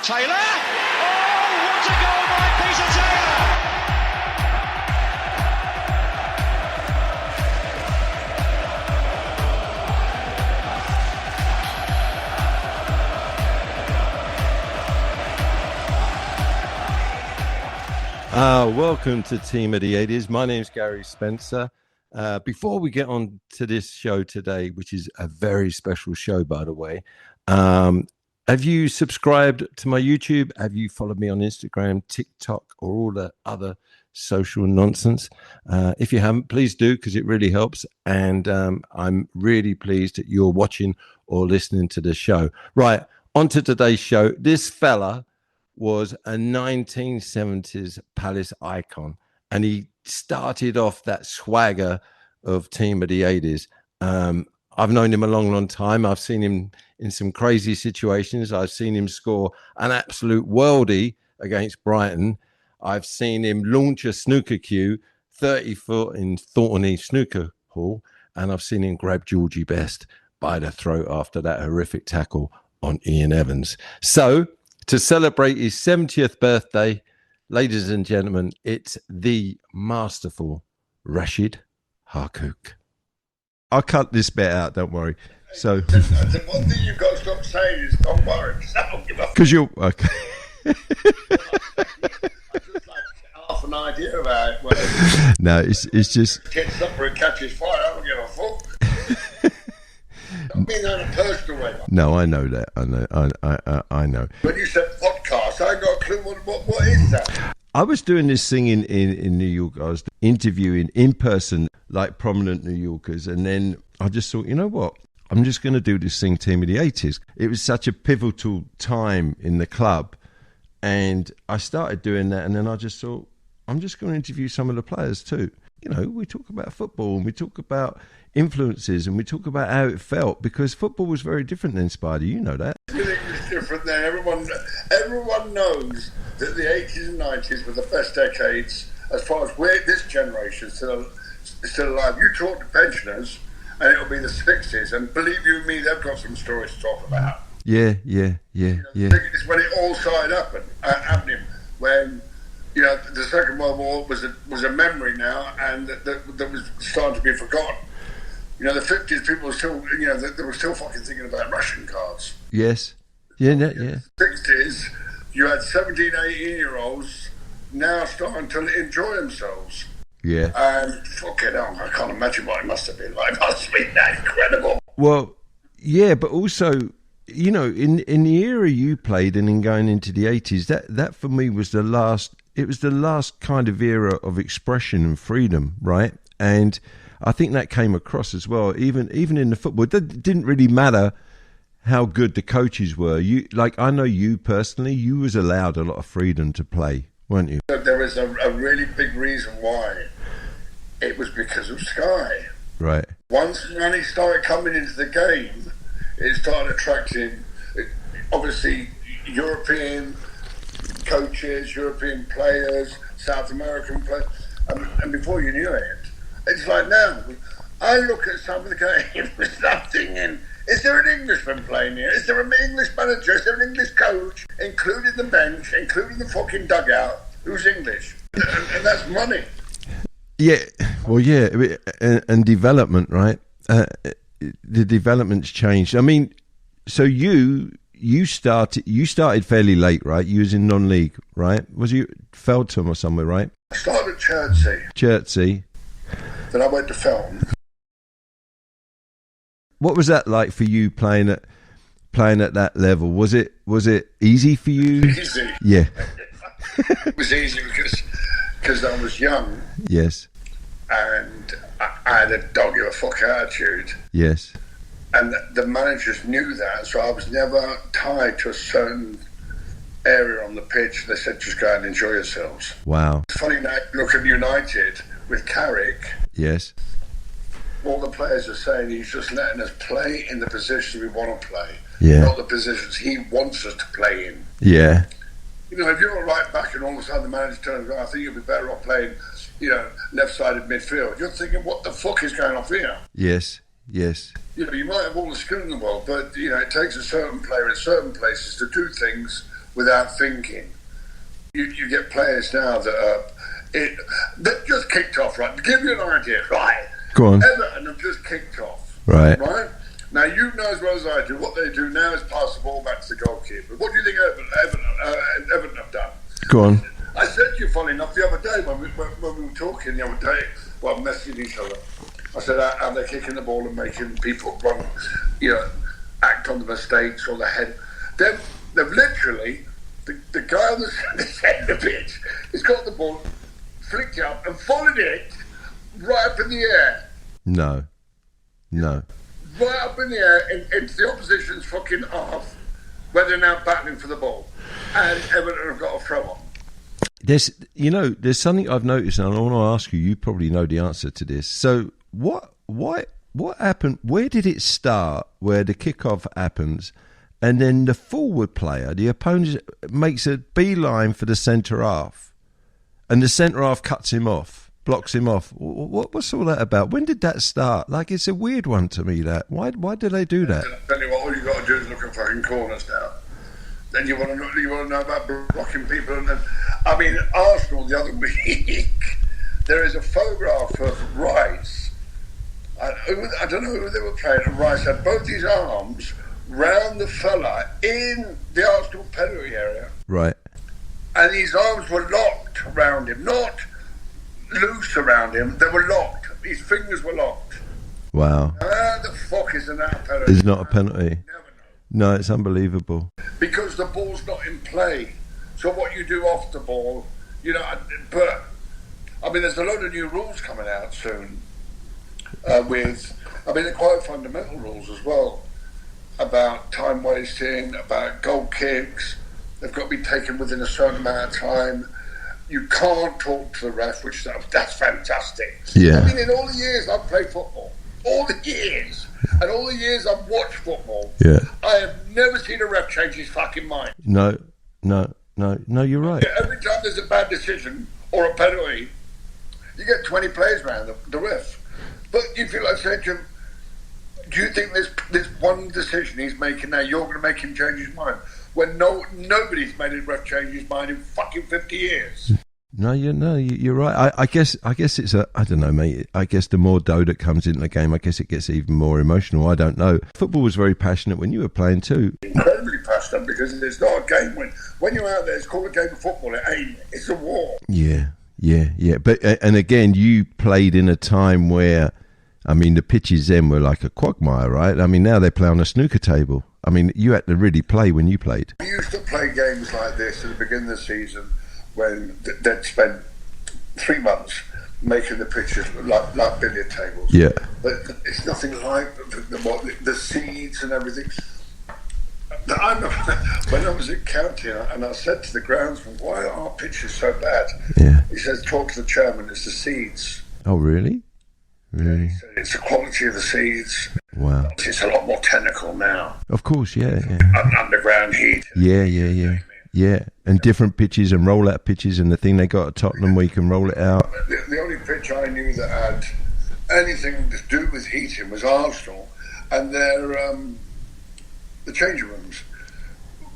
Taylor! Oh, what a goal by Peter Taylor! Welcome to Team of the 80s. My name's Gary Spencer. Before we get on to this show today, which is a very special show, by the way, have you subscribed to my YouTube? Have you followed me on Instagram, TikTok, or all the other social nonsense? If you haven't, please do, because it really helps. And I'm really pleased that you're watching or listening to the show. Right, on to today's show. This fella was a 1970s Palace icon, and he started off that swagger of Team of the 80s. I've known him a long time. I've seen him in some crazy situations. I've seen him score an absolute worldie against Brighton. I've seen him launch a snooker cue 30 foot in Thorney Snooker Hall, and I've seen him grab Georgie Best by the throat after that horrific tackle on Ian Evans. So, to celebrate his 70th birthday, ladies and gentlemen, it's the masterful Rashid Hakuk. I'll cut this bit out, don't worry. So, the one thing you've got to stop saying is don't worry. Because you're okay. I just like half an idea about it. No, it's just Gets up and catches fire. I don't give a fuck. Don't mean that in a personal way. no, I know that. I know. When you said podcast, I ain't got a clue what is that. I was doing this thing in New York. I was interviewing in person, like prominent New Yorkers. And then I just thought, you know what? I'm just going to do this thing, Team of the 80s. It was such a pivotal time in the club. And I started doing that. And then I just thought, I'm just going to interview some of the players too. You know, we talk about football and we talk about influences and we talk about how it felt, because football was very different than Spider. You know that. Everything was different then. Everyone knows that the 80s and 90s were the best decades as far as this generation is still alive. You talk to pensioners and it'll be the 60s, and believe you me, they've got some stories to talk about. Yeah. It's when it all started happening, when the Second World War was a memory now, and that was starting to be forgotten. The 50s, people were still, they were still fucking thinking about Russian cards. Yes. Yeah. 60s, you had 17, 18-year-olds now starting to enjoy themselves. Yeah. And fucking hell, I can't imagine what it must have been like. It must have been that incredible. Well, yeah, but also, in the era you played and in going into the 80s, that for me was the last kind of era of expression and freedom, right? And I think that came across as well, even in the football. It didn't really matter how good the coaches were. I know you personally, you was allowed a lot of freedom to play, weren't you? There was a really big reason why. It was because of Sky. Right. Once money started coming into the game, it started attracting, obviously, European coaches, European players, South American players, and before you knew it, it's like now, I look at some of the games, I'm thinking, is there an Englishman playing here? Is there an English manager? Is there an English coach, including the bench, including the fucking dugout, who's English? And that's money. Yeah, well, yeah, and development, right? The development's changed. I mean, so you started fairly late, right? You was in non-league, right? Was you Feltham or somewhere, right? I started at Chertsey. Then I went to Feltham. What was that like for you playing at that level? Was it easy for you? Easy. Yeah. It was easy because I was young. Yes. And I had a dog give a fuck attitude. Yes. And the managers knew that, so I was never tied to a certain area on the pitch. They said, just go out and enjoy yourselves. Wow. It's funny now, look at United with Carrick. Yes. All the players are saying he's just letting us play in the positions we want to play, not the positions he wants us to play in. Yeah. If you're a right back and all of a sudden the manager turns around, I think you'll be better off playing, left-sided midfield. You're thinking, what the fuck is going on here? Yes. You might have all the skill in the world, but, it takes a certain player in certain places to do things without thinking. You get players now that they've just kicked off, right? To give you an idea, right? Go on. Everton have just kicked off. Right. Right? Now, you know as well as I do, what they do now is pass the ball back to the goalkeeper. What do you think Everton have done? Go on. I said to you, funny enough, the other day when we were talking the other day, well, messaging each other, I said how they're kicking the ball and making people run, act on the mistakes or the head. They've literally, the guy on the centre pitch has got the ball, flicked it up and followed it right up in the air. No. Right up in the air into the opposition's fucking half, where they're now battling for the ball. And Everton have got a throw on. There's something I've noticed, and I want to ask you. You probably know the answer to this. So, what happened? Where did it start? Where the kickoff happens, and then the forward player, the opponent, makes a beeline for the centre half, and the centre half cuts him off, blocks him off. What's all that about? When did that start? Like, it's a weird one to me. That why do they do that? I tell you what, all you got to do is look at fucking corners now. Then you want to know about blocking people. And then, I mean, Arsenal the other week, there is a photograph of Rice. I don't know who they were playing. And Rice had both his arms round the fella in the Arsenal penalty area. Right. And his arms were locked around him, not loose around him. They were locked. His fingers were locked. Wow. How the fuck isn't that a penalty? It's not a penalty. Never know. No, it's unbelievable. Because the ball's not in play. So what you do off the ball, but I mean, there's a load of new rules coming out soon. They're quite fundamental rules as well about time wasting, about goal kicks. They've got to be taken within a certain amount of time. You can't talk to the ref, that's fantastic. Yeah. I mean, in all the years I've played football, all the years I've watched football, yeah, I have never seen a ref change his fucking mind. No, you're right. Every time there's a bad decision or a penalty, you get 20 players around the ref. But you feel like saying to him, do you think this one decision he's making now, you're going to make him change his mind? When nobody's made a ref change his mind in fucking 50 years. No, you're right. I guess it's I don't know, mate. I guess the more dough that comes into the game, I guess it gets even more emotional. I don't know. Football was very passionate when you were playing too. Incredibly passionate, because it's not a game. When you're out there, it's called a game of football. It ain't. It's a war. Yeah. But and again, you played in a time where, I mean, the pitches then were like a quagmire, right? I mean, now they play on a snooker table. I mean, you had to really play when you played. We used to play games like this at the beginning of the season, when they'd spend 3 months making the pitches like billiard tables. Yeah. But it's nothing like the seeds and everything. I remember when I was at county and I said to the groundsman, why are our pitches so bad? Yeah. He says, talk to the chairman, it's the seeds. Oh, really? Really? He said, it's the quality of the seeds. Wow. It's a lot more technical now. Of course, yeah. Underground heat. Yeah, and different pitches and roll-out pitches, and the thing they got at Tottenham where you can roll it out. The only pitch I knew that had anything to do with heating was Arsenal, and their the changing rooms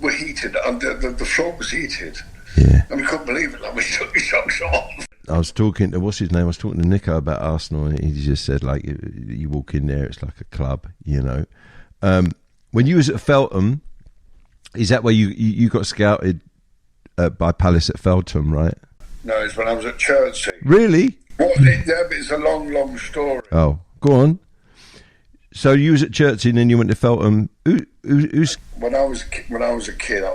were heated, and the floor was heated. Yeah. And we couldn't believe it, like we took his socks off. I was talking to, what's his name? I was talking to Nico about Arsenal, and he just said, like, you walk in there, it's like a club, When you was at Feltham, is that where you got scouted by Palace at Feltham, right? No, it's when I was at Chertsey. Really? It's a long story. Oh, go on. So you was at Chertsey and then you went to Feltham. Who's... When I was a kid, I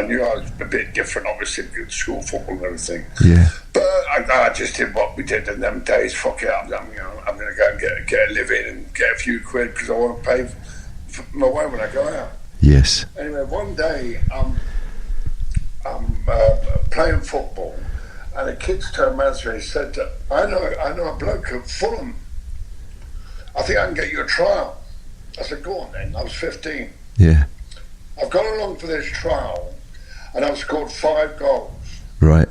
knew I was a bit different, obviously, with school football and everything. Yeah. But I just did what we did in them days. Fuck it, I'm going to go and get a living and get a few quid because I want to pay for my way when I go out. Yes. Anyway, one day I'm playing football, and a kid's turned around to me and said, I know a bloke at Fulham. I think I can get you a trial. I said, go on then. I was 15. Yeah. I've gone along for this trial, and I've scored 5 goals. Right.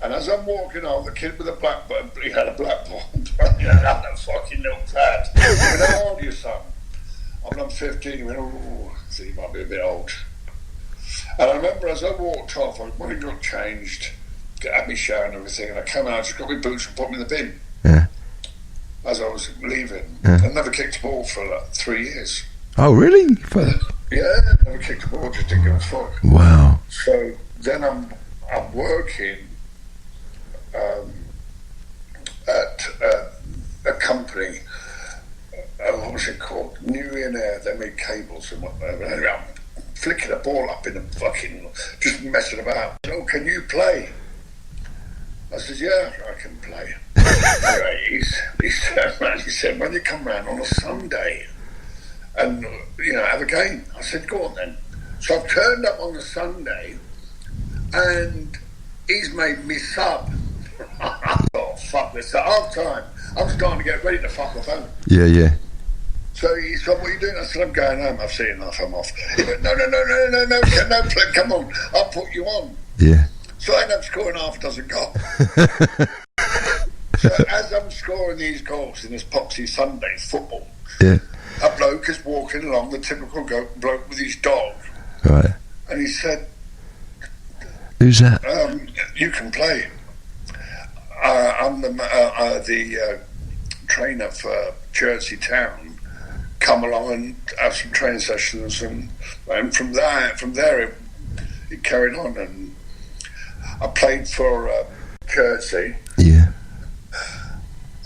And as I'm walking on, the kid with a black ball, he had a black ball. He had a fucking little pad. He went, how old are you, son? I'm 15. He went, oh, so you might be a bit old. And I remember as I walked off, when it got changed, had me shower and everything, and I came out, I just got my boots and put them in the bin. Yeah. As I was leaving. Yeah. I never kicked a ball for like 3 years. Oh, really? Yeah, never kicked a ball, just didn't give a fuck. Wow. So then I'm working at a company, what was it called? New in Air, they made cables and whatever. Anyway, I'm flicking a ball up in the fucking, just messing about. Oh, can you play? I said, yeah, I can play. Anyway, he said, when you come round on a Sunday and, have a game. I said, go on then. So I've turned up on a Sunday and he's made me sub. Oh, fuck this. At half time, I'm starting to get ready to fuck my phone. Yeah. So he said, what are you doing? I said, I'm going home. I've seen enough. I'm off. He went, no, come on. I'll put you on. Yeah. So I end up scoring half a dozen goals. So as I'm scoring these goals in this Poxy Sunday football, yeah, a bloke is walking along, the typical bloke with his dog. Right. And he said, who's that? You can play. I'm the trainer for Jersey Town. Come along and have some training sessions, and from there it carried on, and I played for Jersey. Yeah.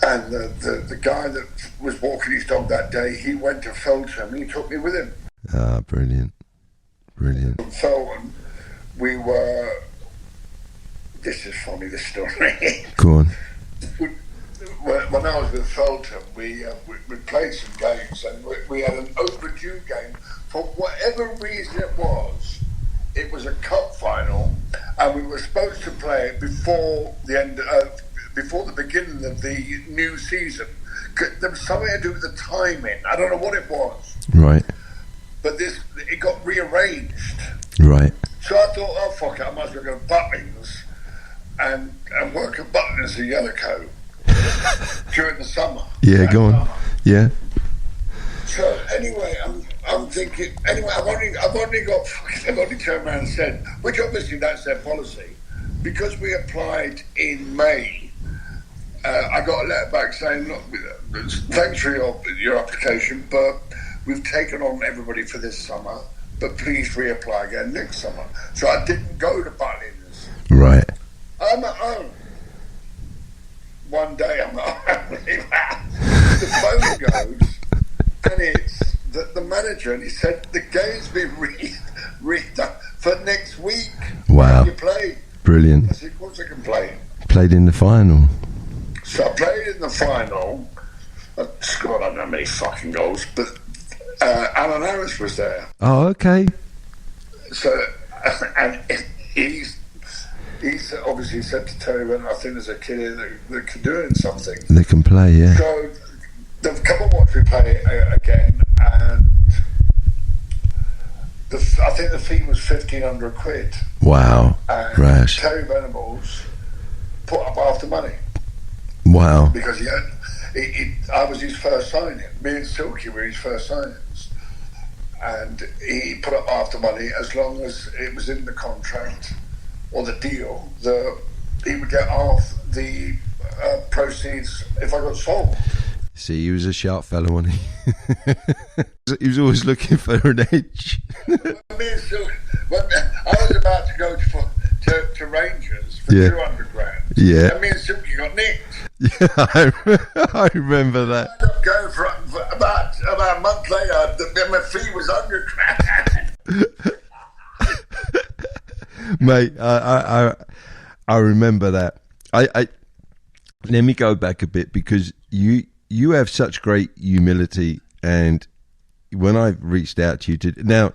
And the guy that was walking his dog that day, he went to Feltham and he took me with him. Ah, brilliant. From Feltham, we were. This is funny, this story. Go on. When I was with Feltham, we played some games, and we had an overdue game. For whatever reason it was a cup final, and we were supposed to play it before the end, before the beginning of the new season. There was something to do with the timing. I don't know what it was. Right. But it got rearranged. Right. So I thought, oh fuck it, I might as well go to Butlins and work at Butlins in Yellowcoat during the summer. Yeah, go on. Yeah. So anyway, I'm thinking. Anyway, I've only turned around and said, which obviously that's their policy, because we applied in May. I got a letter back saying, look, thanks for your application, but we've taken on everybody for this summer, but please reapply again next summer. So I didn't go to Butlins. Right. I'm at home. One day I'm at home. The phone goes, and it's the manager, and he said, the game's been redone for next week. Wow. Can you play? Brilliant. I said, of course I can play. Played in the final. So I played in the final. I scored I don't know how many fucking goals, but Alan Harris was there. Oh, okay. So, and he's obviously said to Terry, well, I think there's a kid here that can do something. They can play, yeah. So they've come and watched me play again, and I think the fee was £1,500. Wow. And Rash. Terry Venables put up half the money. Wow. Because I was his first signing. Me and Silky were his first signings. And he put up half the money as long as it was in the contract or the deal that he would get half the proceeds if I got sold. See, he was a sharp fellow, wasn't he? He was always looking for an edge. Me and Silky, I was about to go to Rangers for £200. Yeah. And me and Silky got nicked. Yeah, I remember that. I ended up going for about a month later, my fee was £100. Mate, I remember that. I let me go back a bit, because you have such great humility, and when I reached out to you now,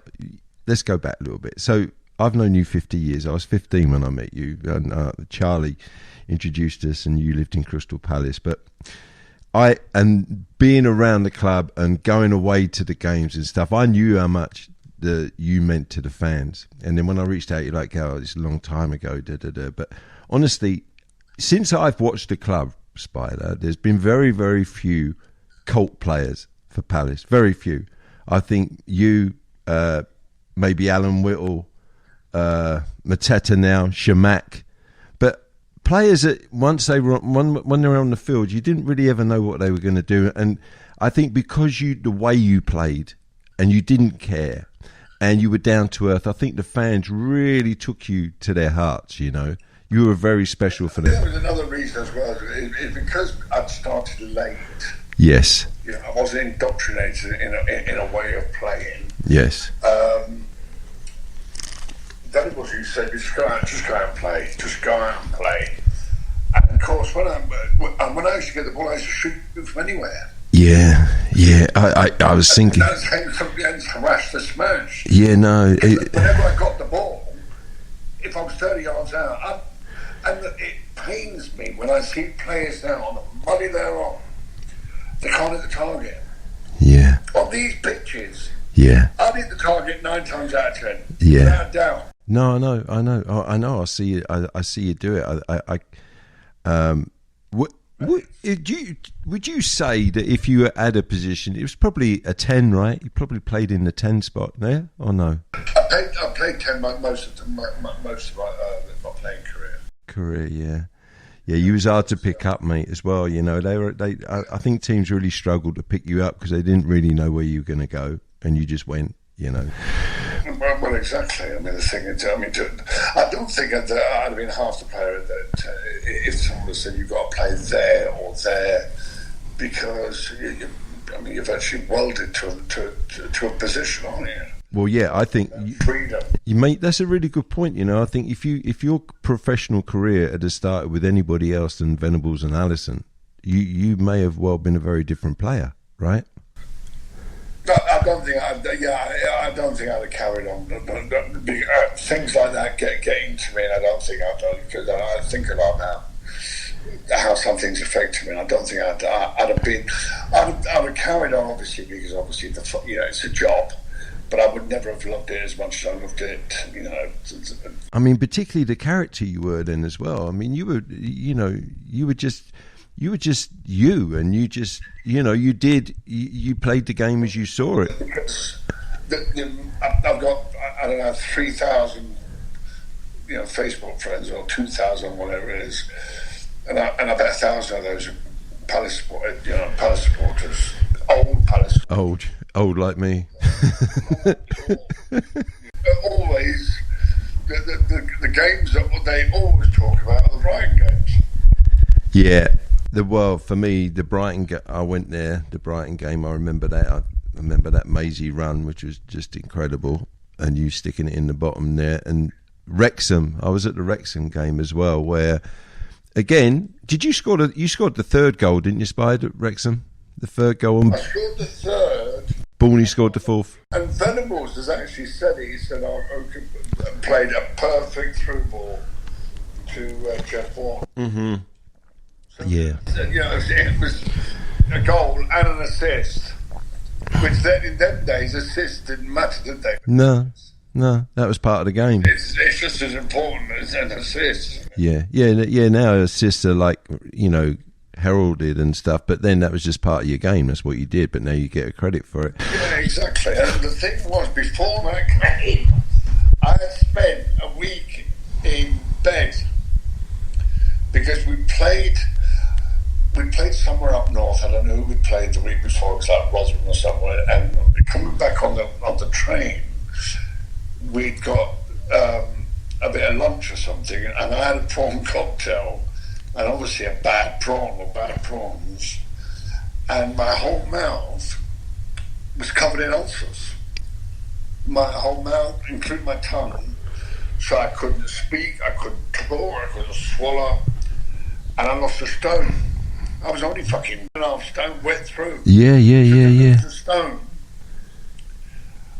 let's go back a little bit. So I've known you 50 years. I was 15 when I met you, and Charlie introduced us, and you lived in Crystal Palace. But and being around the club and going away to the games and stuff, I knew how much you meant to the fans. And then when I reached out, you're like, oh, it's a long time ago, But honestly, since I've watched the club, Spider, there's been very, very few cult players for Palace. Very few. I think you, maybe Alan Whittle, Mateta now, Shamak. But players that once they were when they were on the field, you didn't really ever know what they were going to do. And I think because the way you played and you didn't care and you were down to earth, I think the fans really took you to their hearts. You know, you were very special for them. There was another reason as well. It's because I'd started late. Yes. You know, I wasn't indoctrinated in a way of playing. Yes. Then it was you said, just go out and play. Just go out and play. And of course, when I used to get the ball, I used to shoot from anywhere. Yeah. I was thinking. That's from smash to smash. Yeah, no. Whenever I got the ball, if I was 30 yards out, and it pains me when I see players now on the money they're on, they can't hit the target. Yeah. On these pitches, yeah, I'd hit the target 9 times out of 10. Yeah. Without doubt. No, I know. I see you. I see you do it. Would you say that if you were at a position, it was probably a 10, right? You probably played in the 10 spot there, or no? I played 10 most of my playing career. Yeah. Yeah, you was hard to pick up, mate, as well. You know, I think teams really struggled to pick you up because they didn't really know where you were going to go, and you just went. You know. Well, exactly. I mean, the thing is, I don't think I'd have been half the player that if someone had said you've got to play there or there, because you've actually welded to a position, aren't you? Well, yeah, I think freedom. Mate, that's a really good point. You know, I think if your professional career had started with anybody else than Venables and Allison, you may have well been a very different player, right? No, I don't think I'd have carried on. Things like that getting to me, and I don't think I'd done, because I think about now how some things affected me. And I don't think I'd have carried on, obviously, because it's a job. But I would never have loved it as much as I loved it, you know. I mean, particularly the character you were in as well. I mean, you were just you, and you just, you played the game as you saw it. I've got, I don't know, 3,000, Facebook friends, or 2,000, whatever it is, and I bet 1,000 of those are Palace supporters, old Palace. Old like me. Always, the games that they always talk about are the Brighton games. Yeah. For me, the Brighton. I went there. The Brighton game. I remember that. I remember that Maisie run, which was just incredible, and you sticking it in the bottom there. And Wrexham. I was at the Wrexham game as well, where, again, did you score? You scored the third goal, didn't you, Spider, at Wrexham? The third goal. I scored the third. Bourney scored the fourth. And Venables has actually said it. He said, played a perfect through ball to Jeff Warren. Mm-hmm. So, yeah. It was a goal and an assist, which then in them days, assists didn't matter, did they? No, that was part of the game. It's just as important as an assist. Yeah. Now assists are like, heralded and stuff, but then that was just part of your game. That's what you did, but now you get a credit for it. Yeah, exactly. And the thing was, before that game, I had spent a week in bed because we played somewhere up north. I don't know who we played the week before. It was like Roswell or somewhere. And coming back on the train, we'd got a bit of lunch or something, and I had a prawn cocktail. And obviously a bad prawn or bad prawns, and my whole mouth was covered in ulcers. My whole mouth, including my tongue, so I couldn't speak, I couldn't talk, I couldn't swallow, and I lost a stone. I was only fucking 1.5 stone wet through. Yeah. A stone.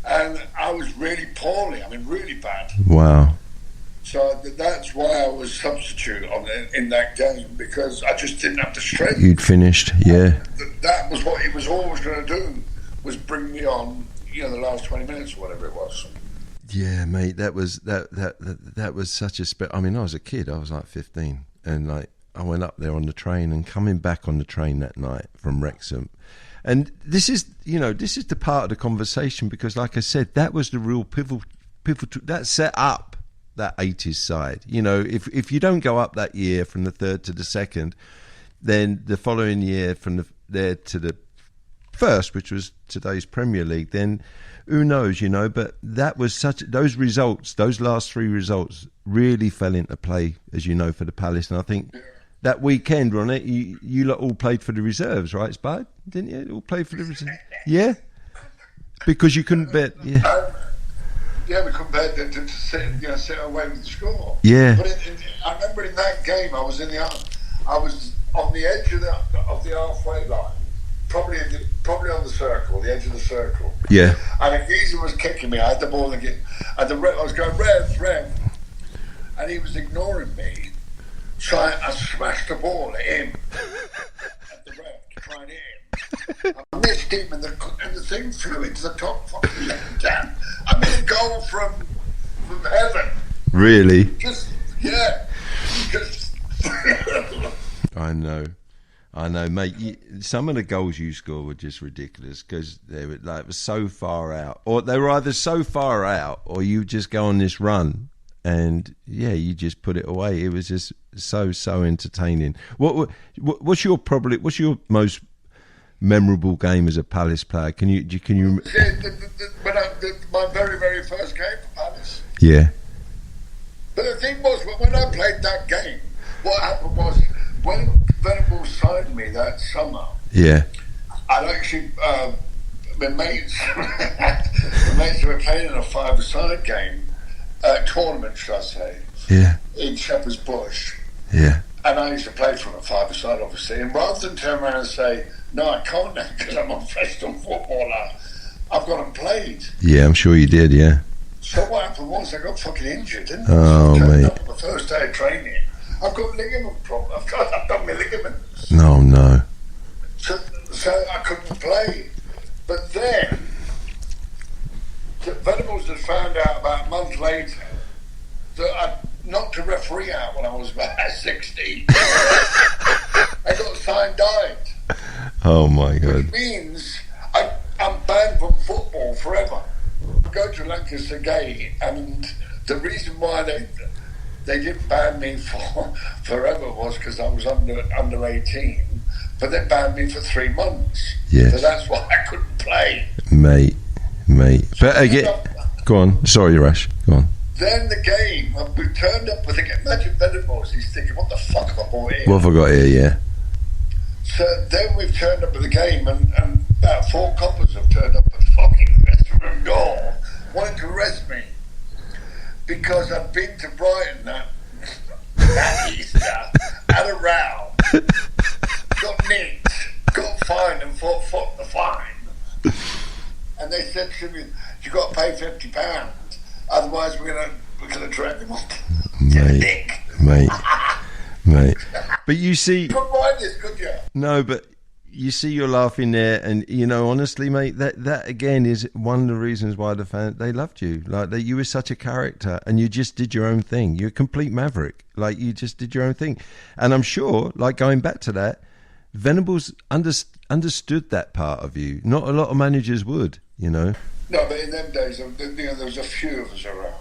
And I was really poorly, really bad. Wow. So that's why I was substitute in that game, because I just didn't have the strength. You'd finished, yeah. That was what he was always going to do, was bring me on, the last 20 minutes or whatever it was. Yeah, mate, that was such a I was a kid. I was like 15, and I went up there on the train, and coming back on the train that night from Wrexham. And this is the part of the conversation, because like I said, that was the real pivotal that set up that 80s side. You know, if you don't go up that year from the third to the second, then the following year from there to the first, which was today's Premier League, then who knows, you know. But that was those results, those last three results really fell into play, as you know, for the Palace. And I think that weekend, Ronnie, you lot all played for the reserves, right, Spud? Didn't you? All played for the reserves? Yeah? Because you couldn't bet. Yeah. Yeah, we compared them to sit away with the score. Yeah. But I remember in that game, I was on the edge of the halfway line, probably on the circle, the edge of the circle. Yeah. And a geezer was kicking me. I had the ball again. I was going Rev, and he was ignoring me. So I smashed the ball at him, at the Rev, to try and hit him. I missed him, and the thing flew into the top fucking left hand. I made a goal from heaven. Really? Yeah. I know, mate. Some of the goals you scored were just ridiculous because they were it was so far out, or they were either so far out, or you just go on this run, and you just put it away. It was just so entertaining. What's your most memorable game as a Palace player? Can you? My very, very first game for Palace. Yeah. But the thing was, when I played that game, what happened was when Venables signed me that summer. Yeah. I'd actually my mates were playing in a five-a-side game, tournament, should I say? Yeah. In Shepherd's Bush. Yeah. And I used to play from a five-a-side, obviously. And rather than turn around and say, no, I can't now because I'm a professional footballer, I've gone and played. Yeah, I'm sure you did, yeah. So what happened was I got fucking injured, didn't I? Oh, mate. Up on the first day of training, I've got ligament problem. I've done my ligaments. No. So I couldn't play. But then, Venables had found out about a month later that I'd knocked a referee out when I was about 60. I got died. Oh my God. Which means I'm banned from football forever. I go to Lancaster Gate, and the reason why they didn't ban me forever was because I was under 18, but they banned me for 3 months. Yes. So that's why I couldn't play. Mate. But again, go on. Sorry, Rash. Go on. Then the game, we turned up with imagine Venables, he's thinking, what the fuck have I bought here? What have I got here, yeah. So then we've turned up with the game, and about 4 coppers have turned up at the fucking restaurant door, wanting to arrest me because I'd been to Brighton that Easter, had a row, got nicked, got fined, and fought the fine. And they said to me, "You got to pay £50, otherwise we're gonna drag them off." Mate. But you see, you couldn't write this, could you? No, but you see, you're laughing there, and honestly, mate, that again is one of the reasons why the fans, they loved you. Like that, you were such a character, and you just did your own thing. You're a complete maverick. Like you just did your own thing, and I'm sure, like going back to that, Venables understood that part of you. Not a lot of managers would, No, but in them days, there was a few of us around.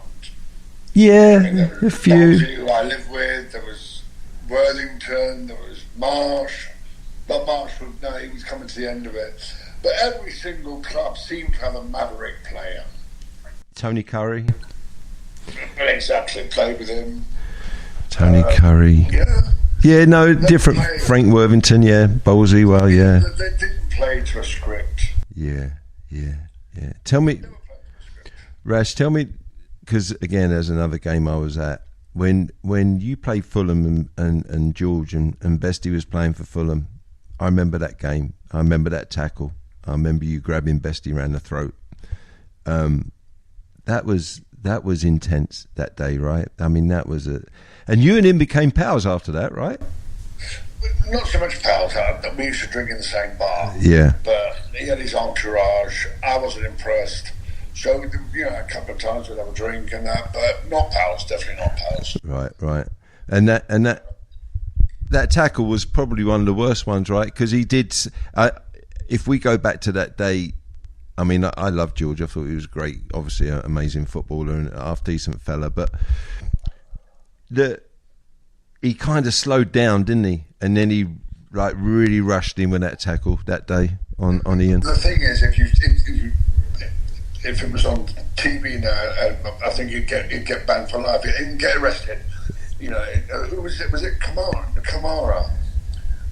Yeah, a few. That was who I lived with. There was Worthington. There was Marsh. But Marsh he was coming to the end of it. But every single club seemed to have a maverick player. Tony Curry. Exactly, played with him. Tony Curry. Yeah. Yeah, no, different. Frank Worthington, yeah. Ballsy, well, yeah. They didn't play to a script. Yeah. Tell me, Rash, because again, there's another game I was at. When you played Fulham and George and Bestie was playing for Fulham, I remember that game. I remember that tackle. I remember you grabbing Bestie around the throat. That was intense that day, right? I mean, that was and you and him became pals after that, right? Not so much pals. We used to drink in the same bar. Yeah. But he had his entourage. I wasn't impressed. So, a couple of times we'd have a drink and that, but not pals, definitely not pals. Right. And that tackle was probably one of the worst ones, right? Because he did, if we go back to that day, I mean, I loved George. I thought he was great. Obviously, an amazing footballer and a half decent fella. But he kind of slowed down, didn't he? And then he like really rushed in with that tackle that day on Ian. The thing is, if it was on TV now, I think he'd get banned for life. He'd get arrested. You know, who was it? Was it Kamara? Kamara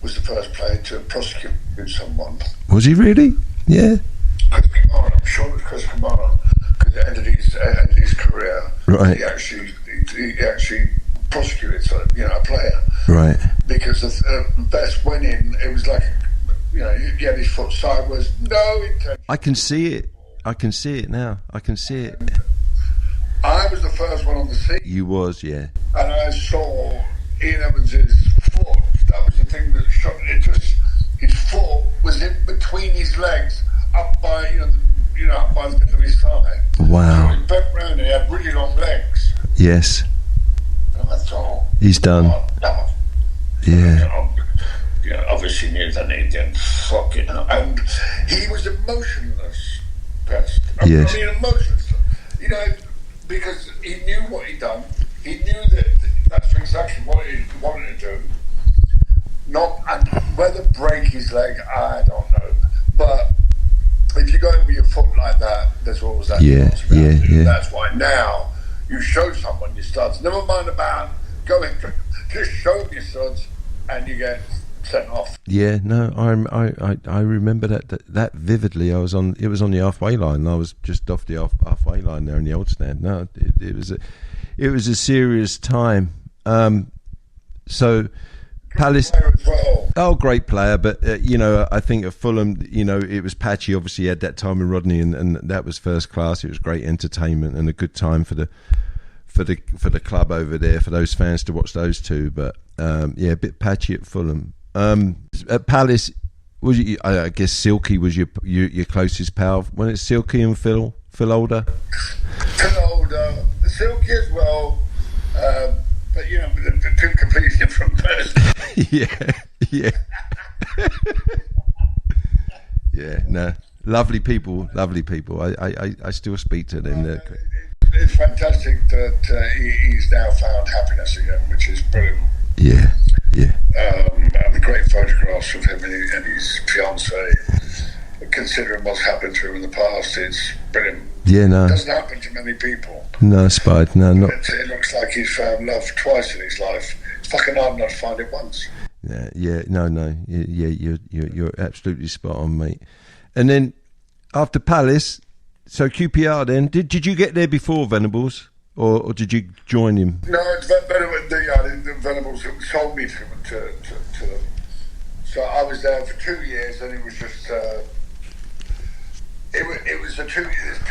was the first player to prosecute someone. Was he really? Yeah. Chris Kamara, I'm sure it was Chris Kamara, because it ended his career. Right. He actually prosecuted, a player. Right. Because the best went in. It was like, he had his foot sideways. No intention. I can see it. I can see it now. I can see it. I was the first one on the scene. You was, yeah. And I saw Ian Evans's foot. That was the thing that shot it. His foot was in between his legs, up by up by the bit of his thigh. Wow. So he bent round and he had really long legs. Yes. And I thought, he's done. Oh, yeah. Obviously knew that he didn't fucking. And he was emotionless. Pest. Yes. I mean, emotionless. Because he knew what he'd done. He knew that that's exactly what he wanted to do. And whether break his leg, I don't know. But if you go in with your foot like that, there's always that. Yeah. That's why now you show someone your studs. Never mind about going. Just show them your studs, and you get sent off. Yeah, no, I remember that vividly. It was on the halfway line, and I was just off the halfway line there in the old stand. No, it was a serious time. So Palace, well. Great player, but I think at Fulham, it was patchy. Obviously, he had that time with Rodney, and that was first class. It was great entertainment and a good time for the club over there, for those fans to watch those two. But a bit patchy at Fulham. At Palace, I guess Silky was your closest pal. When it's Silky and Phil older. Phil older, Silky as well. But they're two completely different persons. yeah. Yeah, no. Lovely people. I still speak to them. It's fantastic that he's now found happiness again, which is brilliant. Yeah. And the great photographs of him and his fiancée, considering what's happened to him in the past, it's brilliant. Yeah, no. It doesn't happen to many people. No, Spide, no, not. It looks like he's found love twice in his life. It's fucking hard not to find it once. Yeah, no. Yeah, you're absolutely spot on, mate. And then after Palace, so QPR then, did you get there before Venables? Or did you join him? No, the Venables sold me to them. So I was there for 2 years, and it was just it was 2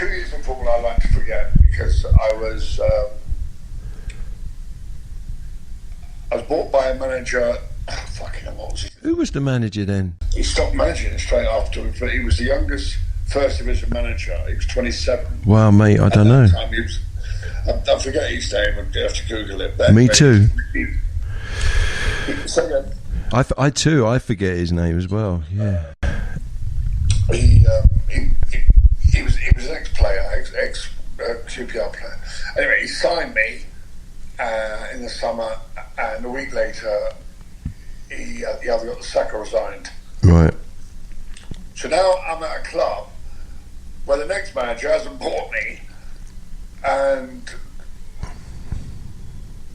years of football I like to forget, because I was bought by a manager. Fucking hell, what was he? Who was the manager then? He stopped managing it straight afterwards, but he was the youngest first division manager. He was 27. Wow, mate, I don't know. I forget his name. I'd have to Google it. Me too. So again, I too. I forget his name as well. Yeah. He was an ex-player, ex QPR player. Anyway, he signed me in the summer, and a week later, he either got the sack or resigned. Right. So now I'm at a club where the next manager hasn't bought me and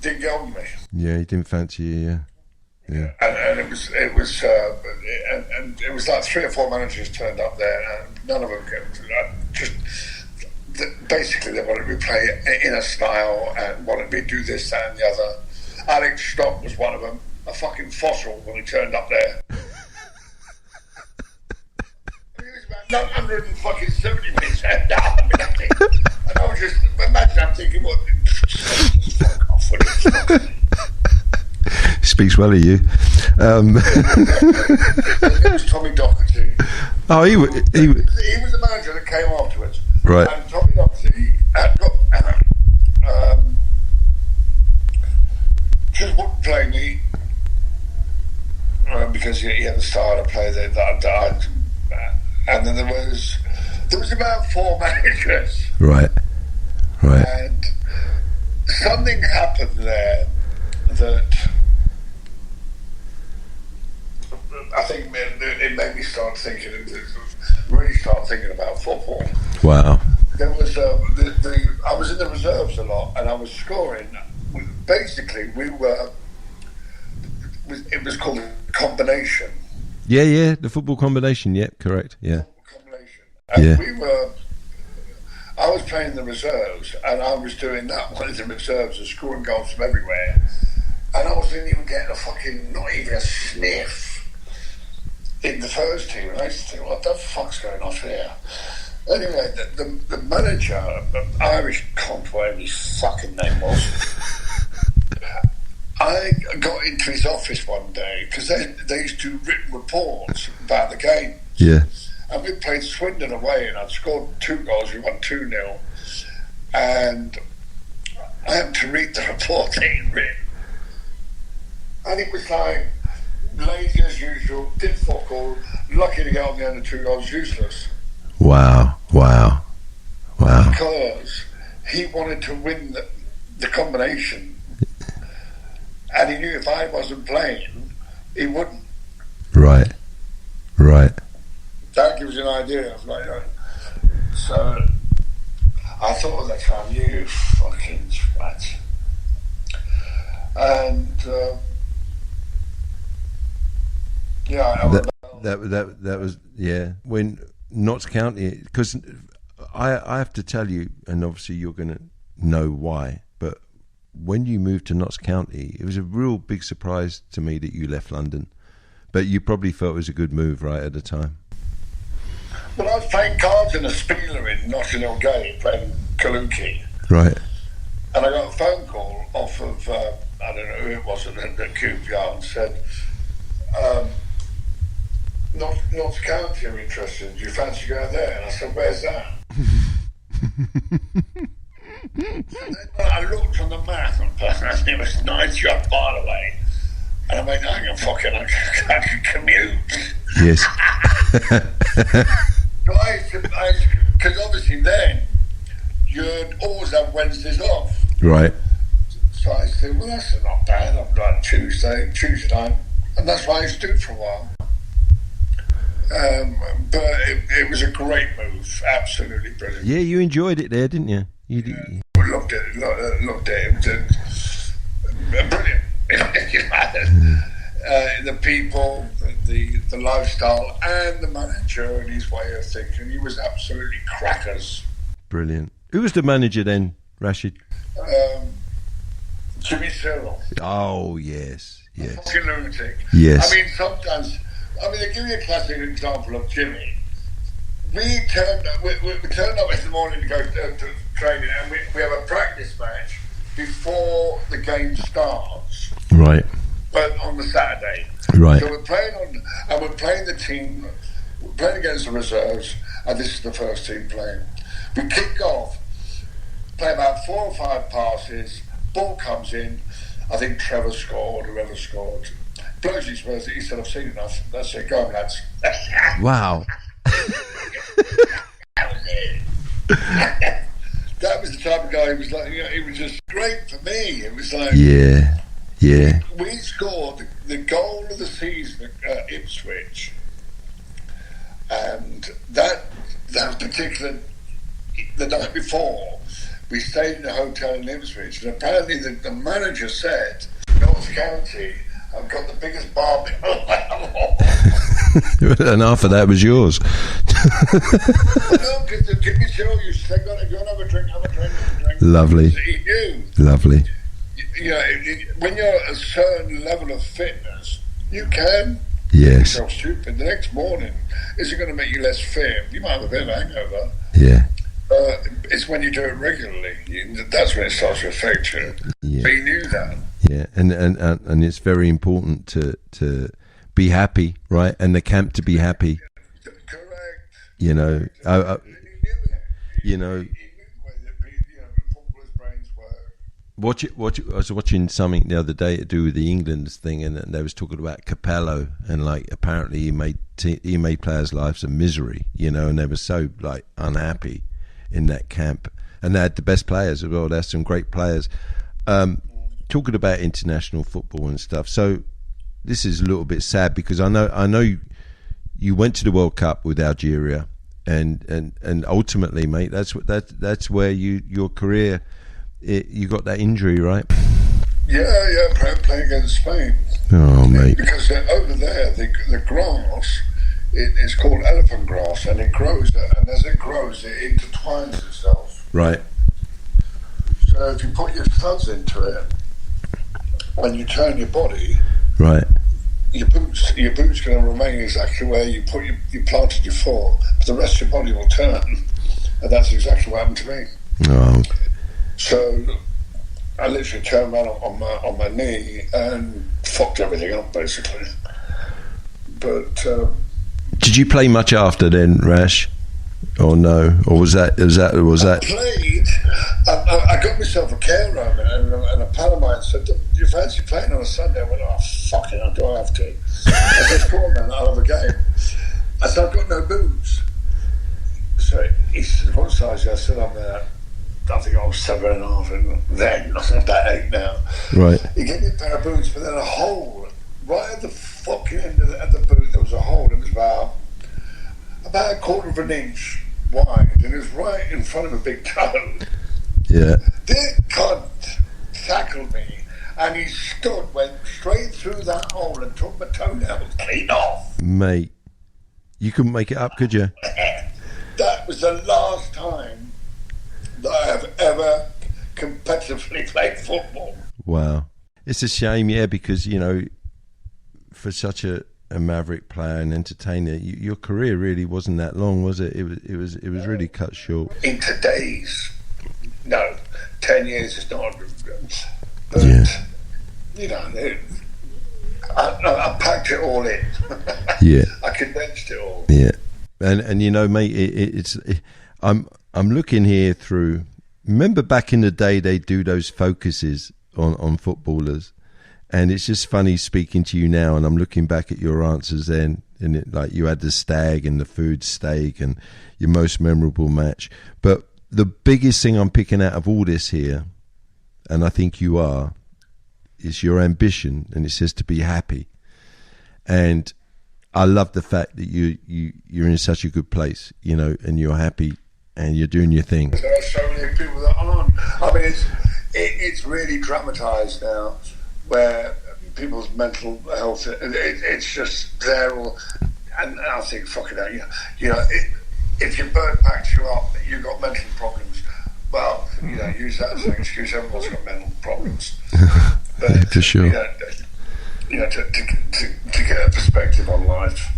didn't get on with me. Yeah, he didn't fancy you. Yeah. And it was like 3 or 4 managers turned up there, and none of them basically they wanted me to play in a style and wanted me to do this, that, and the other. Alex Stott was one of them, a fucking fossil when he turned up there. He was about 170 minutes and I was just I'm thinking, what? Fuck off with it. Speaks well of you. It was Tommy Docherty. Oh, he was the manager that came afterwards. Right. And Tommy Docherty just wouldn't play me because he had a style to play that and then there was There was about 4 managers. Right. And something happened there that I think it made me really start thinking about football. Wow. There was I was in the reserves a lot, and I was scoring. Basically, it was called a combination. Yeah, the football combination. Yep, correct. Yeah. Combination. And Yeah. I was playing the reserves, and I was doing that one of the reserves and scoring goals from everywhere. And I wasn't even getting not even a sniff in the first team. And I used to think, what the fuck's going on here? Anyway, the manager, Irish cunt, whatever his fucking name was, I got into his office one day because they used to do written reports about the game. Yeah. And we played Swindon away, and I'd scored 2 goals. We won 2-0. And I had to read the report they'd written. And it was like, lazy as usual, did fuck all, lucky to get on the end of 2 goals, useless. Wow. Because he wanted to win the combination. And he knew if I wasn't playing, he wouldn't. Right. That gives you an idea of so I thought at the time, you fucking twat. And that was when Notts County, because I have to tell you, and obviously you're going to know why, but when you moved to Notts County, it was a real big surprise to me that you left London, but you probably felt it was a good move right at the time. Well, I was playing cards in a Spieler in Notting Hill Gate, playing Kaluki. Right. And I got a phone call off of, I don't know who it was at the QPR, and said, Notts County are interested. Do you fancy going there? And I said, where's that? I looked on the map, and it was 90 odd mile away. And I went, I can commute. Yes. Because obviously then you'd always have Wednesdays off. Right. So I said, well, that's not bad. I'm going Tuesday night, and that's what I used to do for a while. But it was a great move, absolutely brilliant. Yeah, you enjoyed it there, didn't you? Loved it. Brilliant. The people, the lifestyle, and the manager and his way of thinking. He was absolutely crackers. Brilliant. Who was the manager then, Rashid? Jimmy Cyril. Oh, yes. Fucking lunatic. Yes. I mean, sometimes, they give you a classic example of Jimmy. We turned up in the morning to go to training, and we have a practice match before the game starts. Right. But on the Saturday. Right. So we're playing the team, we're playing against the reserves, and this is the first team playing. We kick off, play about 4 or 5 passes, ball comes in, I think Trevor scored, whoever scored. Blows his words, he said, I've seen enough. That's it, go on, lads. Wow. That was it. That was the type of guy who was like, it was just great for me. It was like, yeah. We scored the goal of the season at Ipswich, and that particular, the night before, we stayed in a hotel in Ipswich, and apparently the manager said, Notts County, I've got the biggest barbie. And half of that was yours. No, because give me show you. If you want to have a drink, have a drink. Lovely. He knew. Lovely. When you're at a certain level of fitness, you can yes. make yourself stupid. The next morning, is it going to make you less fit? You might have a bit of a hangover. Yeah. It's when you do it regularly. That's when it starts to affect you. Yeah. But he knew that. Yeah, and it's very important to be happy, right? And the camp to be happy. Correct. You know, He knew it. you know. He knew the way that footballers' brains work. I was watching something the other day to do with the England's thing, and they was talking about Capello, and like apparently he made players' lives a misery, and they were so like unhappy in that camp, and they had the best players as well. There's some great players. Talking about international football and stuff. So this is a little bit sad because I know you went to the World Cup with Algeria, and ultimately, mate, that's where your career. You got that injury, right? Yeah, playing against Spain. Oh, mate. Because over there, the grass, it's called elephant grass, and it grows, and as it grows, it intertwines itself. Right. So if you put your studs into it, when you turn your body, right, your boot's going to remain exactly where you planted your foot, but the rest of your body will turn, and that's exactly what happened to me. Oh. So I literally turned around on my knee and fucked everything up, basically. But did you play much after then, Rash, or no? Or was that? I played. I got myself a care room, and a pal of mine said, "Do you fancy playing on a Sunday?" I went, "Oh, fucking hell, do I have to?" I said, "Come on, man, I'll have a game." I said, "I've got no boots." So he said, "What size?" I said, I think I was 7.5, and then I'm about 8 now. Right. He gave me a pair of boots, but then a hole right at the fucking end of the boot. There was a hole. It was about a quarter of an inch wide, and it was right in front of a big toe. Yeah. This cunt tackled me, and he went straight through that hole and took my toenail clean off. Mate, you couldn't make it up, could you? That was the last time that I have ever competitively played football. Wow. It's a shame, yeah, because, for such a maverick player and entertainer, your career really wasn't that long, was it? It was really cut short. In today's, 10 years is not, but, yeah. I packed it all in. Yeah. I condensed it all. Yeah. And mate, I'm looking here through. Remember back in the day, they do those focuses on footballers, and it's just funny speaking to you now. And I'm looking back at your answers then, and like you had the stag and the food steak and your most memorable match. But the biggest thing I'm picking out of all this here, and I think you are, is your ambition, and it says to be happy. And I love the fact that you're in such a good place, and you're happy. And you're doing your thing. There are so many people that aren't. I mean, it's really dramatised now, where people's mental health, it's just there all. And I think, fucking hell, if your bird packs you up, you've got mental problems. Well, use that as an excuse. Everyone's got mental problems. But, for sure. To get a perspective on life,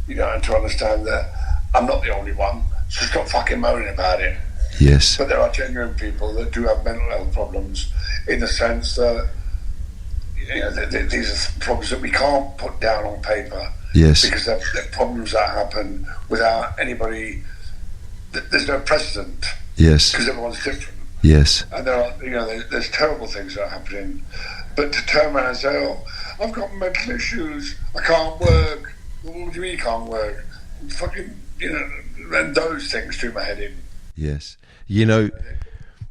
and to understand that I'm not the only one. So stop fucking moaning about it. Yes. But there are genuine people that do have mental health problems, in the sense that these are problems that we can't put down on paper. Yes. Because they're problems that happen without anybody. There's no precedent. Yes. Because everyone's different. Yes. And there are, there's terrible things that are happening. But to turn around and say, "Oh, I've got mental issues. I can't work." What do you mean you can't work? Fucking, and those things do my head in. Yes.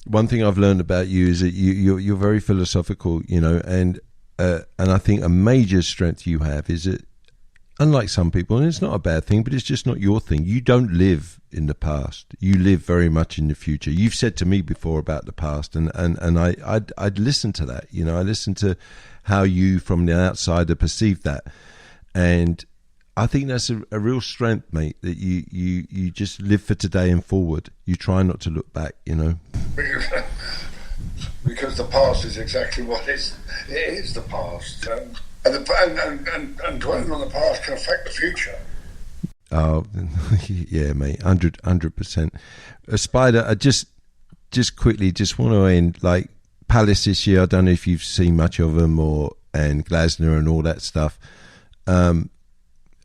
One thing I've learned about you is that you're very philosophical, and I think a major strength you have is that, unlike some people, and it's not a bad thing, but it's just not your thing. You don't live in the past. You live very much in the future. You've said to me before about the past, and I'd listen to that. I listen to how you, from the outsider, perceive that, and I think that's a real strength, mate, that you just live for today and forward. You try not to look back, Because the past is exactly what it is the past. And dwelling on the past can affect the future. Oh, yeah, mate, 100%. Spider, I just quickly want to end, like, Palace this year. I don't know if you've seen much of them, and Glasner and all that stuff.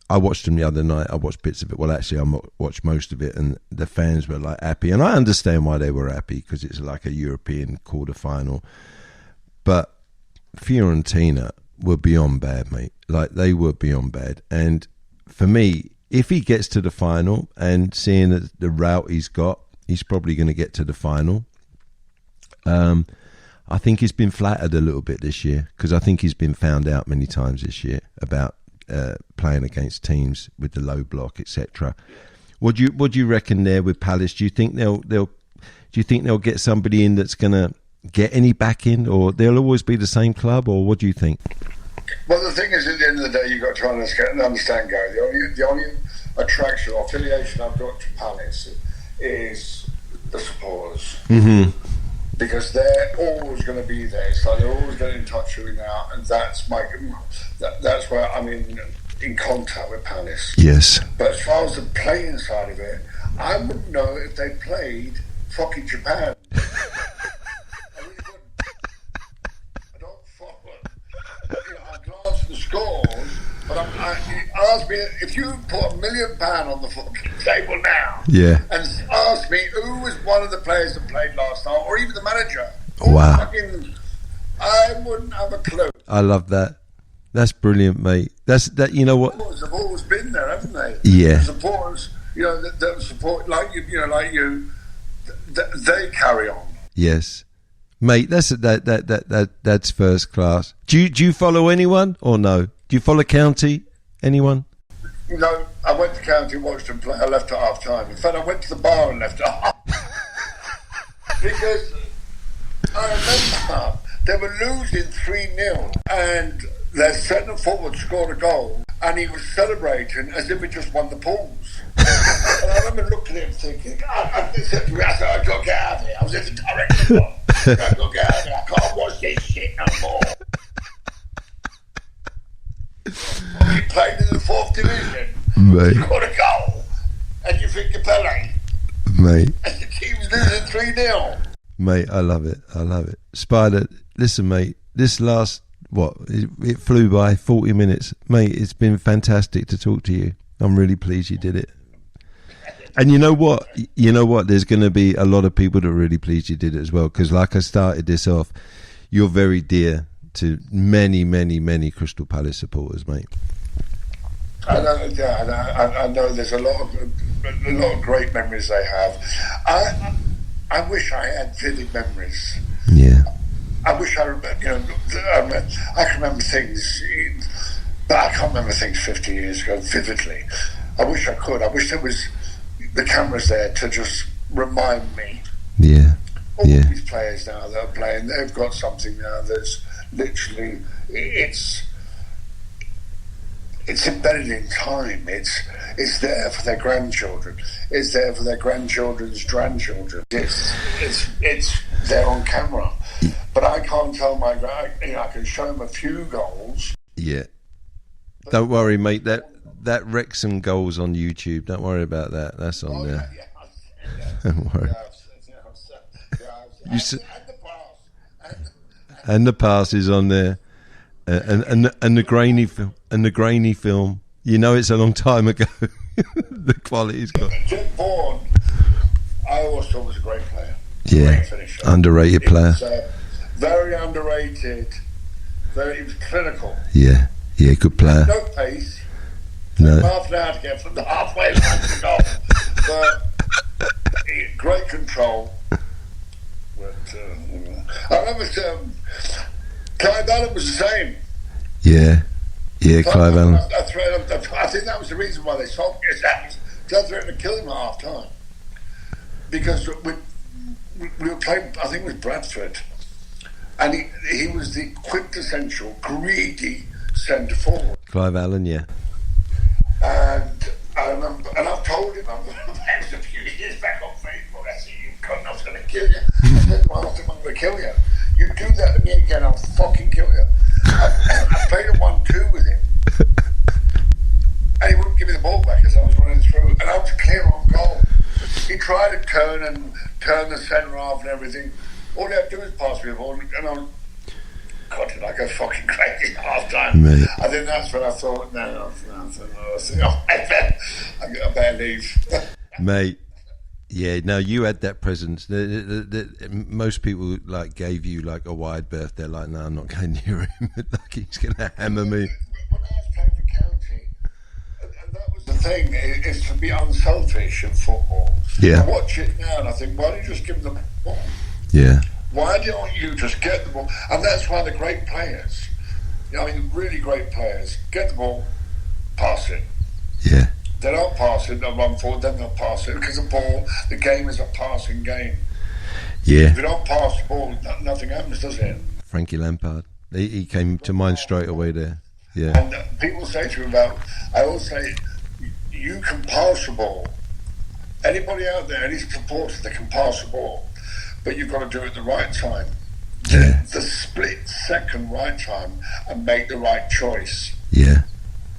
I watched them the other night. I watched bits of it. Well, actually, I watched most of it, and the fans were like happy, and I understand why they were happy, because it's like a European quarterfinal. but Fiorentina were beyond bad, mate. Like, they were beyond bad. And for me, if he gets to the final, and seeing the route he's got, he's probably going to get to the final. I think he's been flattered a little bit this year, because I think he's been found out many times this year about playing against teams with the low block, etc. What do you reckon there with Palace? Do you think they'll get somebody in that's going to get any back in, or they'll always be the same club, or what do you think? Well, the thing is, at the end of the day, you've got to understand, Gary, the only attraction or affiliation I've got to Palace is the supporters. Mm-hmm. Because they're always going to be there. It's like they're always getting in touch with me now, and that's where I'm in contact with Palace. Yes. But as far as the playing side of it, I wouldn't know if they played fucking Japan. I really wouldn't. I don't follow it. I glance at the scores, but ask me if you put £1 million on the fucking table now, yeah, and ask me who was one of the players that played last night, or even the manager. Wow. I wouldn't have a clue. I love that. That's brilliant, mate. That. You know what? The supporters have always been there, haven't they? Yeah. The supporters, that support like you, they carry on. Yes, mate. That's first class. Do you follow anyone or no? Do you follow County? Anyone? No, I went to County, watched them play. I left at half time. In fact, I went to the bar and left at half. Because I remember they were losing 3-0 and their centre forward scored a goal and he was celebrating as if he just won the pools. And I remember looking at him thinking, I said to me, I said, I've got to get out of here. I was in the direction. I've got to get out of here. I can't watch this shit no more. He played in the 4th division, mate. Scored a goal, and you think you're Pele, mate. And the team's losing 3-0. Mate, I love it. Spider, listen, mate. This last it flew by 40 minutes, mate. It's been fantastic to talk to you. I'm really pleased you did it. And you know what? There's going to be a lot of people that are really pleased you did it as well, because like I started this off, you're very dear to many, many, many Crystal Palace supporters, mate. I know there's a lot of great memories they have. I wish I had vivid memories. Yeah. I wish I remember. I can remember things, but I can't remember things 50 years ago vividly. I wish I could. I wish there was the cameras there to just remind me. Yeah. All these players now that are playing, they've got something now that's literally it's embedded in time. It's there for their grandchildren. It's there for their grandchildren's grandchildren. It's there on camera. But I can't tell I can show them a few goals. Yeah. Don't worry, mate. That Wrexham goal's on YouTube. Don't worry about that. That's on there. Yeah. Don't worry. And the pass is on there, and the grainy film. You know, it's a long time ago. The quality's got. Jim Bourne, I always thought was a great player. Yeah, great finisher. Underrated player. Very underrated. He was clinical. Yeah, good player. No pace. No. Half an hour to get from the halfway line to goal, but great control. But I remember Clive Allen was the same. Yeah, Clive Allen. I think that was the reason why they sold me his house. They threatened to kill him at half time because we were playing. I think it was Bradford, and he was the quintessential greedy centre forward. Clive Allen, yeah. And I remember, and I've told him, it was a few years back on Facebook, I said, you cunt, I was going to kill you. I said, well, I'm going to kill you. You do that to me again, I'll fucking kill you. I played a 1-2 with him. And he wouldn't give me the ball back as I was running through. And I was clear on goal. He tried to turn the centre half and everything. All he had to do was pass me the ball. And I was, God, did I go fucking crazy half time? Mate. I think that's when I thought, I better leave. Mate, Yeah, no, you had that presence. Most people like gave you like a wide berth. They're like, no, I'm not going near him. Like he's going to hammer me. When I was playing for county, and that was the thing, is to be unselfish in football. Yeah. I watch it now and I think, why don't you just give them the ball? Yeah. Why don't you just get the ball? And that's why the great players, I mean, really great players, get the ball, pass it. Yeah. They don't pass it, they'll run forward, then they'll pass it. Because the game is a passing game. Yeah. If you don't pass the ball, nothing happens, does it? Frankie Lampard. He came to mind straight away there. Yeah. And people say to me I always say, you can pass the ball. Anybody out there, any supporter that can pass the ball, but you've got to do it at the right time. Yeah. The split second right time and make the right choice. Yeah.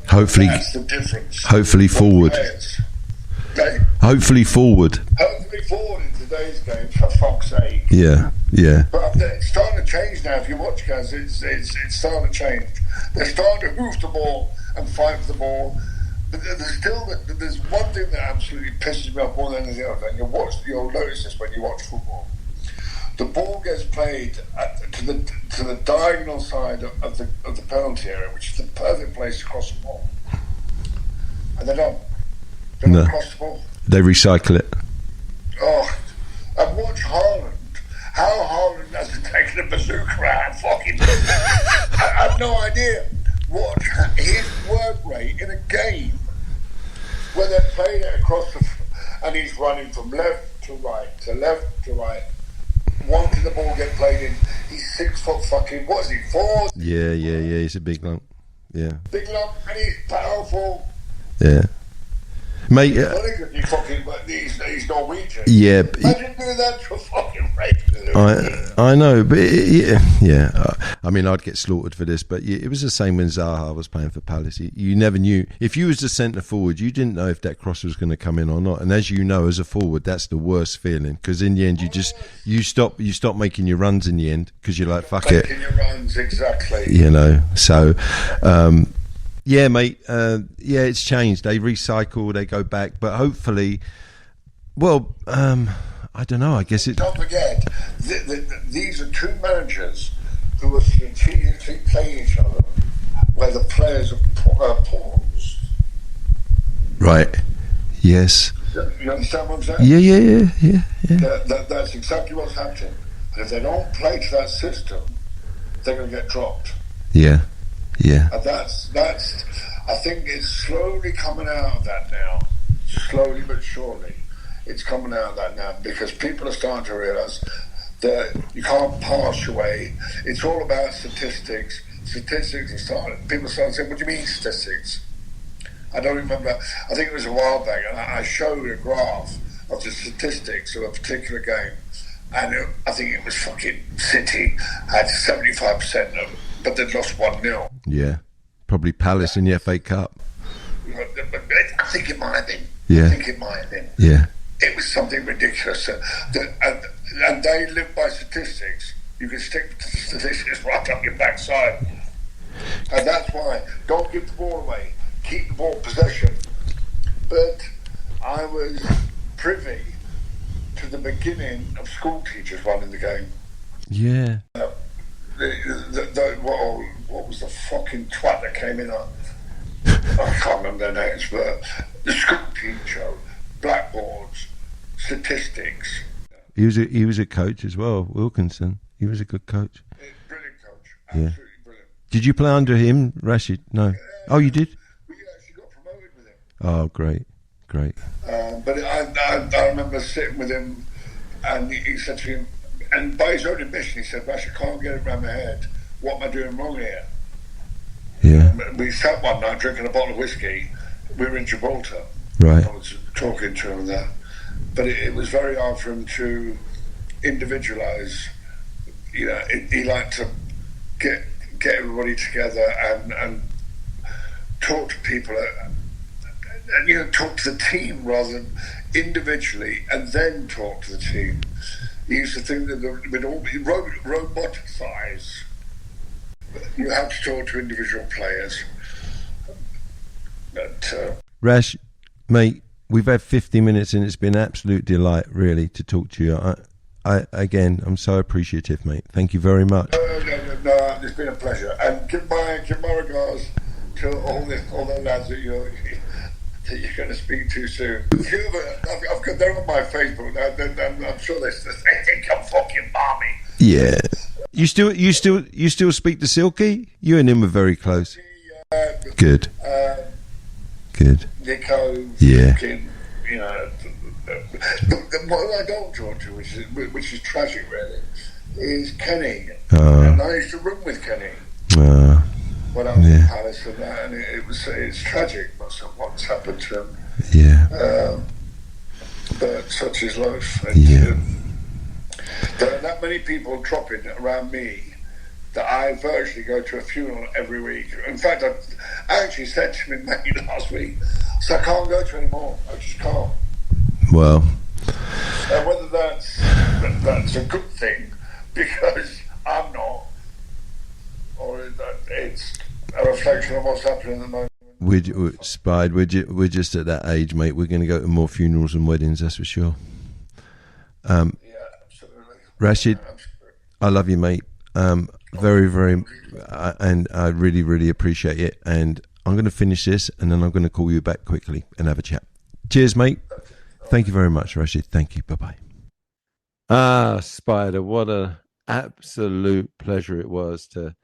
Hopefully, that's the difference. Hopefully forward. Hopefully forward. Hopefully forward in today's game, for fuck's sake. Yeah, yeah. But it's starting to change now. If you watch, guys, it's starting to change. They're starting to hoof the ball and fight for the ball. But there's one thing that absolutely pisses me off more than anything else. And you'll notice this when you watch football. The ball gets played to the diagonal side of the penalty area, which is the perfect place to cross the ball. And they don't. They don't cross the ball. They recycle it. Oh, and watch Haaland. How Haaland hasn't taken a bazooka out, fucking. I have no idea. Watch his work rate in a game where they're playing it across and he's running from left to right to left to right. Wanting the ball get played in, he's 6 foot fucking, what is he, 4? Yeah, he's a big lump. Yeah. Big lump, and he's powerful. Yeah. Mate, he's Norwegian. Yeah. Imagine doing that to a fucking rape. I know, but yeah. I mean, I'd get slaughtered for this, but it was the same when Zaha was playing for Palace. You never knew. If you was the centre forward, you didn't know if that cross was going to come in or not. And as you know, as a forward, that's the worst feeling, because in the end, you stop making your runs in the end, because you're like, fuck it. Making your runs, exactly. You know, so. Yeah, mate. Yeah, it's changed. They recycle, they go back, but hopefully, well, I don't know. I guess it. Don't forget, these are two managers who are strategically playing each other, where the players are pawns. Right. Yes. You understand what I'm saying? Yeah. That's exactly what's happening. And if they don't play to that system, they're going to get dropped. Yeah. Yeah. And that's. I think it's slowly coming out of that now. Slowly but surely, it's coming out of that now, because people are starting to realise that you can't pass your way. It's all about statistics. Statistics are starting. People start saying, "What do you mean statistics?" I don't remember. I think it was a while back, and I showed a graph of the statistics of a particular game, and I think it was fucking City had 75% of. But they'd lost 1-0. Yeah. Probably Palace in the FA Cup. I think it might have been. Yeah. I think it might have been. Yeah. It was something ridiculous. And they live by statistics. You can stick to statistics right up your backside. And that's why, don't give the ball away. Keep the ball possession. But I was privy to the beginning of school teachers running the game. Yeah. What was the fucking twat that came in? I can't remember their names, but the school teacher, blackboards, statistics. He was a coach as well, Wilkinson. He was a good coach. Brilliant coach, absolutely brilliant. Did you play under him, Rashid? No. Oh, you did? We actually got promoted with him. Oh, great. But I remember sitting with him, and he said to him, and by his own admission, he said, "Rash, I can't get it around my head. What am I doing wrong here?" Yeah. We sat one night drinking a bottle of whiskey. We were in Gibraltar. Right. I was talking to him there. But it was very hard for him to individualise. You know, he liked to get everybody together and talk to people and talk to the team rather than individually, and then talk to the team. He used to think that it would all be roboticized. You have to talk to individual players. But Rash, mate, we've had 50 minutes and it's been an absolute delight, really, to talk to you. I'm so appreciative, mate. Thank you very much. No, it's been a pleasure. And give my regards to all the lads that you're going to speak to soon. I've got them on my Facebook now. I'm sure they think I'm fucking balmy. Yeah. You still speak to Silky? You and him are very close. Good. Good. Nico. Yeah. Fucking, you know. What I don't talk to, which is tragic, really, is Kenny. And I used to room with Kenny when I was in Palace and that, and it's tragic what's happened to him. Yeah. But such is life. And, there are that many people dropping around me that I virtually go to a funeral every week. In fact, I actually said to him last week, so I can't go to anymore. I just can't. Well, and whether that's a good thing because I'm not, or that it's a reflection of what's happening at the moment. We're just at that age, mate. We're going to go to more funerals and weddings, that's for sure. Yeah, absolutely. Rashid, I love you, mate. Very, very, and I really, really appreciate it. And I'm going to finish this, and then I'm going to call you back quickly and have a chat. Cheers, mate. Thank you very much, Rashid. Thank you. Bye-bye. Spider, what an absolute pleasure it was to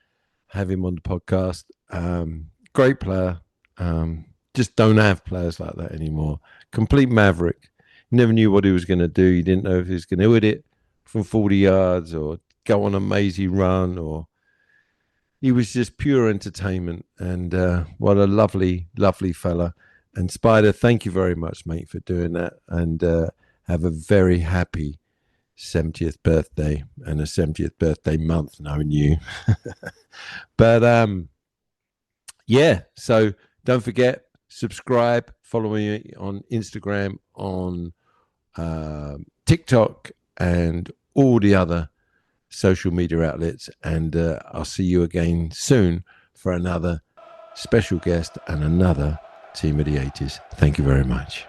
have him on the podcast. Great player. Just don't have players like that anymore. Complete maverick. Never knew what he was going to do. You didn't know if he was going to hit it from 40 yards or go on a mazy run, or he was just pure entertainment. And what a lovely, lovely fella. And Spider, thank you very much, mate, for doing that. And have a very happy 70th birthday and a 70th birthday month knowing you. But yeah, so don't forget, subscribe, follow me on Instagram, on TikTok, and all the other social media outlets. And I'll see you again soon for another special guest and another Team of the 80s. Thank you very much.